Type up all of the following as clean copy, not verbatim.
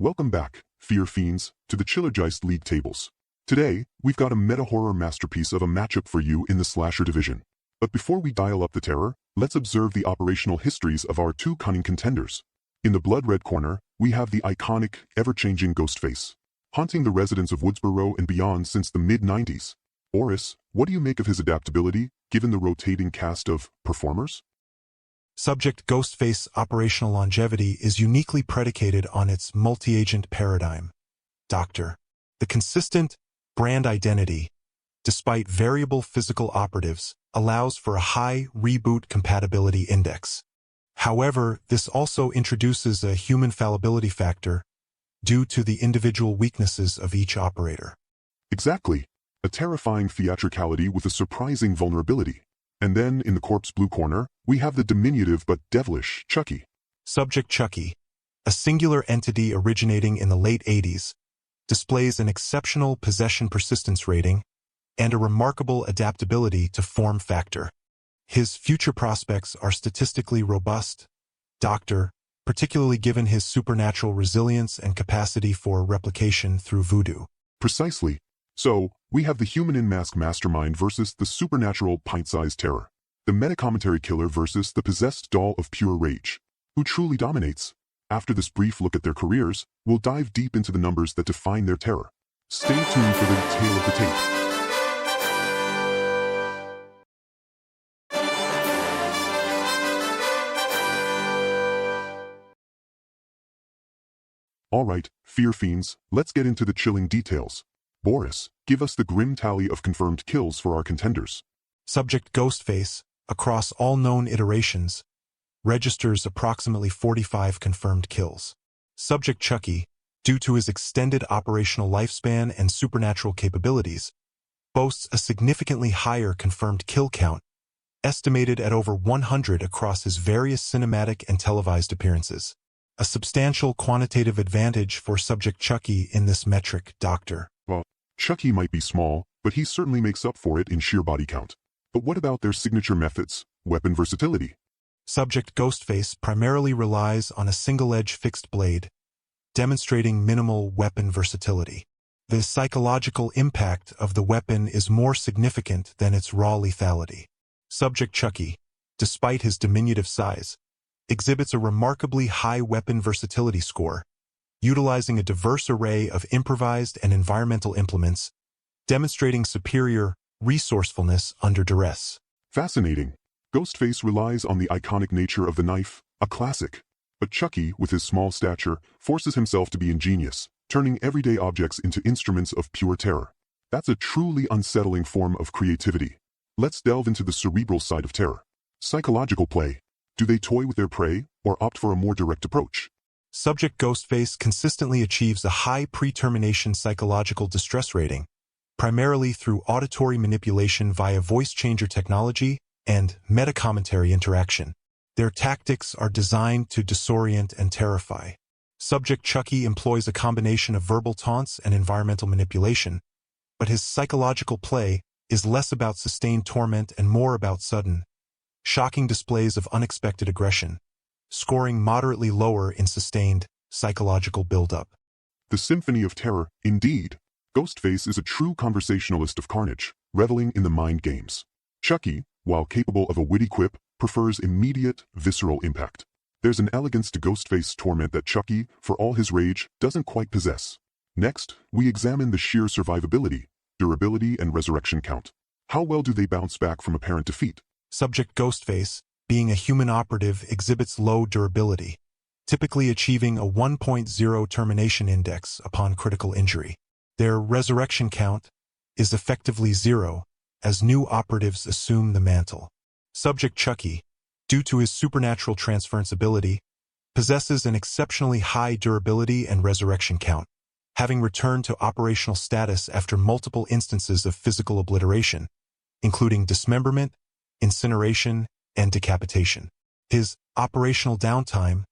Welcome back, Fear Fiends, to the Chillergeist League tables. Today, we've got a meta-horror masterpiece of a matchup for you in the slasher division. But before we dial up the terror, let's observe the operational histories of our two cunning contenders. In the blood-red corner, we have the iconic, ever-changing Ghostface, haunting the residents of Woodsboro and beyond since the mid-90s. Boris, what do you make of his adaptability, given the rotating cast of performers? Subject Ghostface operational longevity is uniquely predicated on its multi-agent paradigm. Doctor. The consistent brand identity, despite variable physical operatives, allows for a high reboot compatibility index. However, this also introduces a human fallibility factor due to the individual weaknesses of each operator. Exactly. A terrifying theatricality with a surprising vulnerability. And then, in the corpse blue corner, we have the diminutive but devilish Chucky. Subject Chucky, a singular entity originating in the late 80s, displays an exceptional possession persistence rating and a remarkable adaptability to form factor. His future prospects are statistically robust. Doctor, particularly given his supernatural resilience and capacity for replication through voodoo. Precisely. So, we have the human in mask mastermind versus the supernatural pint-sized terror. The meta-commentary killer versus the possessed doll of pure rage. Who truly dominates? After this brief look at their careers, we'll dive deep into the numbers that define their terror. Stay tuned for the tale of the tape. Alright, Fear Fiends, let's get into the chilling details. Boris, give us the grim tally of confirmed kills for our contenders. Subject Ghostface, across all known iterations, registers approximately 45 confirmed kills. Subject Chucky, due to his extended operational lifespan and supernatural capabilities, boasts a significantly higher confirmed kill count, estimated at over 100 across his various cinematic and televised appearances. A substantial quantitative advantage for Subject Chucky in this metric, Doctor. Well, Chucky might be small, but he certainly makes up for it in sheer body count. But what about their signature methods, weapon versatility? Subject Ghostface primarily relies on a single-edge fixed blade, demonstrating minimal weapon versatility. The psychological impact of the weapon is more significant than its raw lethality. Subject Chucky, despite his diminutive size, exhibits a remarkably high weapon versatility score, utilizing a diverse array of improvised and environmental implements, demonstrating superior resourcefulness under duress. Fascinating. Ghostface relies on the iconic nature of the knife, a classic. But Chucky, with his small stature, forces himself to be ingenious, turning everyday objects into instruments of pure terror. That's a truly unsettling form of creativity. Let's delve into the cerebral side of terror. Psychological play. Do they toy with their prey, or opt for a more direct approach? Subject Ghostface consistently achieves a high pre-termination psychological distress rating, primarily through auditory manipulation via voice changer technology and meta-commentary interaction. Their tactics are designed to disorient and terrify. Subject Chucky employs a combination of verbal taunts and environmental manipulation, but his psychological play is less about sustained torment and more about sudden, shocking displays of unexpected aggression, scoring moderately lower in sustained psychological buildup. The symphony of terror, indeed. Ghostface is a true conversationalist of carnage, reveling in the mind games. Chucky, while capable of a witty quip, prefers immediate, visceral impact. There's an elegance to Ghostface's torment that Chucky, for all his rage, doesn't quite possess. Next, we examine the sheer survivability, durability, and resurrection count. How well do they bounce back from apparent defeat? Subject Ghostface, being a human operative, exhibits low durability, typically achieving a 1.0 termination index upon critical injury. Their resurrection count is effectively zero, as new operatives assume the mantle. Subject Chucky, due to his supernatural transference ability, possesses an exceptionally high durability and resurrection count, having returned to operational status after multiple instances of physical obliteration, including dismemberment, incineration, and decapitation. His operational downtime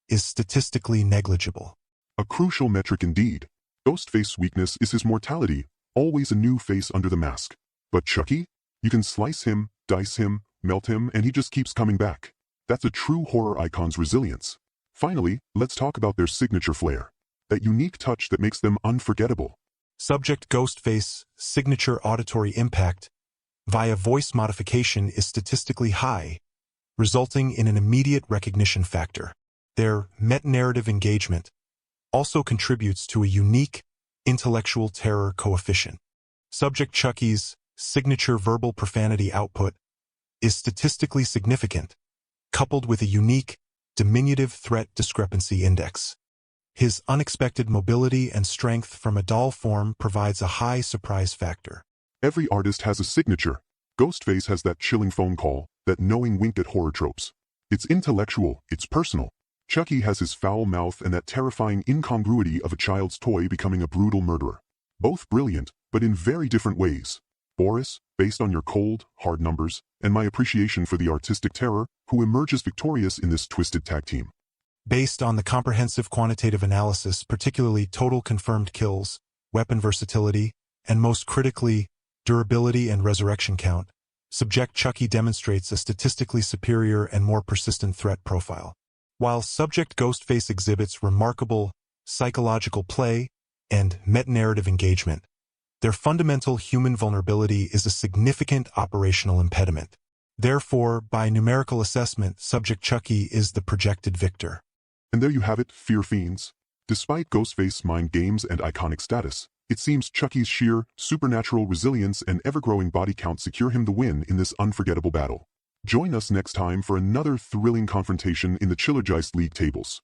is statistically negligible. A crucial metric indeed. Ghostface's weakness is his mortality, always a new face under the mask. But Chucky? You can slice him, dice him, melt him, and he just keeps coming back. That's a true horror icon's resilience. Finally, let's talk about their signature flair. that unique touch that makes them unforgettable. Subject Ghostface signature auditory impact via voice modification is statistically high, resulting in an immediate recognition factor. Their meta-narrative engagement also contributes to a unique intellectual terror coefficient. Subject Chucky's signature verbal profanity output is statistically significant, coupled with a unique diminutive threat discrepancy index. His unexpected mobility and strength from a doll form provides a high surprise factor. Every artist has a signature. Ghostface has that chilling phone call, that knowing wink at horror tropes. It's intellectual, it's personal. Chucky has his foul mouth and that terrifying incongruity of a child's toy becoming a brutal murderer. Both brilliant, but in very different ways. Boris, based on your cold, hard numbers, and my appreciation for the artistic terror, who emerges victorious in this twisted tag team. Based on the comprehensive quantitative analysis, particularly total confirmed kills, weapon versatility, and most critically, durability and resurrection count, Subject Chucky demonstrates a statistically superior and more persistent threat profile. While Subject Ghostface exhibits remarkable psychological play and meta-narrative engagement, their fundamental human vulnerability is a significant operational impediment. Therefore, by numerical assessment, Subject Chucky is the projected victor. And there you have it, Fear Fiends. Despite Ghostface's mind games and iconic status, it seems Chucky's sheer, supernatural resilience and ever-growing body count secure him the win in this unforgettable battle. Join us next time for another thrilling confrontation in the Chillergeist League tables.